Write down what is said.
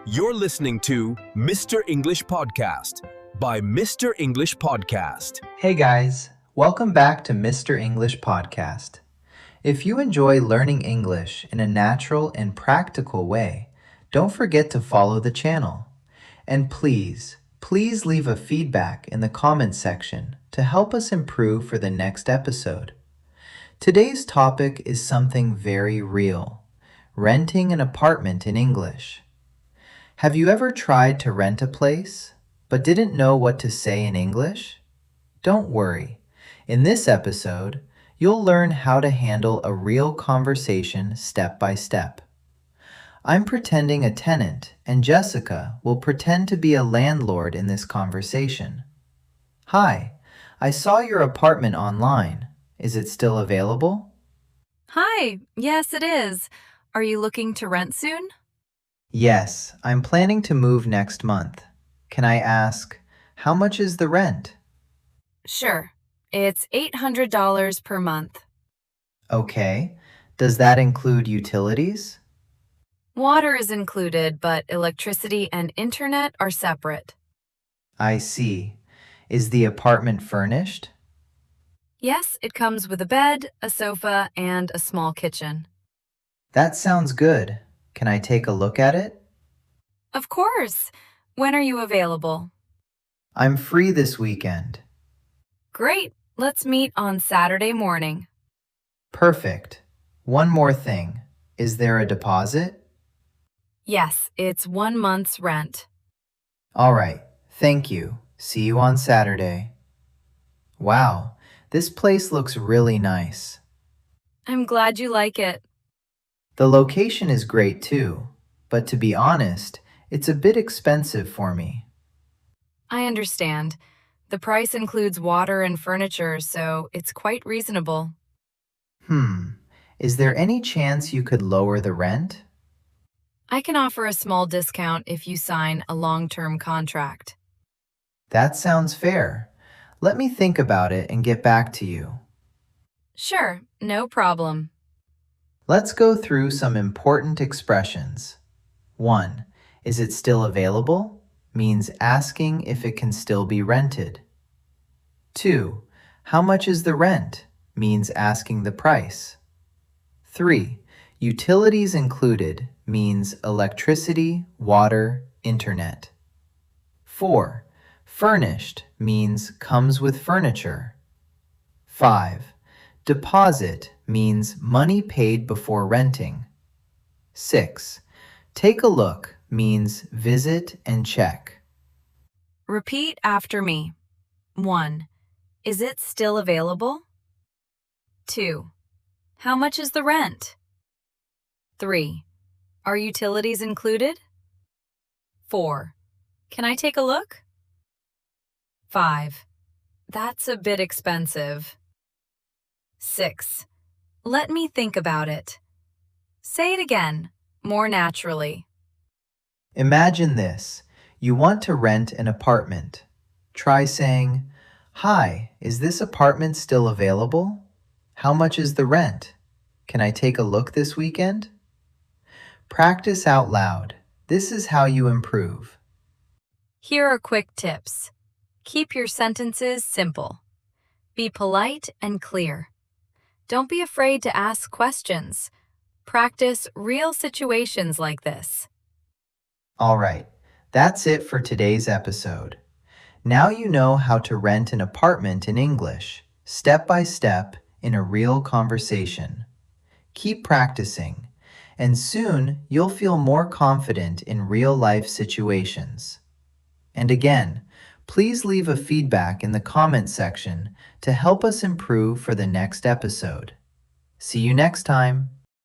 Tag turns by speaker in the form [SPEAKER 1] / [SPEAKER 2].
[SPEAKER 1] You're listening to Mr. English Podcast by Mr. English Podcast.
[SPEAKER 2] Hey guys, welcome back to Mr. English Podcast. If you enjoy learning English in a natural and practical way, don't forget to follow the channel. And please leave a feedback in the comments section to help us improve for the next episode. Today's topic is something very real: renting an apartment in English. Have you ever tried to rent a place, but didn't know what to say in English? Don't worry. In this episode, you'll learn how to handle a real conversation step by step. I'm pretending a tenant, and Jessica will pretend to be a landlord in this conversation. Hi, I saw your apartment online. Is it still available?
[SPEAKER 3] Hi, yes it is. Are you looking to rent soon?
[SPEAKER 2] Yes, I'm planning to move next month. Can I ask, how much is the rent?
[SPEAKER 3] Sure, it's $800 per month.
[SPEAKER 2] Okay, does that include utilities?
[SPEAKER 3] Water is included, but electricity and internet are separate.
[SPEAKER 2] I see. Is the apartment furnished?
[SPEAKER 3] Yes, it comes with a bed, a sofa, and a small kitchen.
[SPEAKER 2] That sounds good. Can I take a look at it?
[SPEAKER 3] Of course. When are you available?
[SPEAKER 2] I'm free this weekend.
[SPEAKER 3] Great. Let's meet on Saturday morning.
[SPEAKER 2] Perfect. One more thing. Is there a deposit?
[SPEAKER 3] Yes, it's 1 month's rent.
[SPEAKER 2] All right. Thank you. See you on Saturday. Wow, this place looks really nice.
[SPEAKER 3] I'm glad you like it.
[SPEAKER 2] The location is great too, but to be honest, it's a bit expensive for me.
[SPEAKER 3] I understand. The price includes water and furniture, so it's quite reasonable.
[SPEAKER 2] Is there any chance you could lower the rent?
[SPEAKER 3] I can offer a small discount if you sign a long-term contract.
[SPEAKER 2] That sounds fair. Let me think about it and get back to you.
[SPEAKER 3] Sure, no problem.
[SPEAKER 2] Let's go through some important expressions. 1. Is it still available? Means asking if it can still be rented. 2. How much is the rent? Means asking the price. 3. Utilities included means electricity, water, internet. 4. Furnished means comes with furniture. 5. Deposit means money paid before renting. 6. Take a look means visit and check.
[SPEAKER 3] Repeat after me. 1. Is it still available? 2. How much is the rent? 3. Are utilities included? 4. Can I take a look? 5. That's a bit expensive. 6. Let me think about it. Say it again, more naturally.
[SPEAKER 2] Imagine this. You want to rent an apartment. Try saying, "Hi, is this apartment still available? How much is the rent? Can I take a look this weekend?" Practice out loud. This is how you improve.
[SPEAKER 3] Here are quick tips. Keep your sentences simple. Be polite and clear. Don't be afraid to ask questions. Practice real situations like this.
[SPEAKER 2] All right, that's it for today's episode. Now you know how to rent an apartment in English, step by step, in a real conversation. Keep practicing, and soon you'll feel more confident in real-life situations. And again, please leave a feedback in the comment section to help us improve for the next episode. See you next time.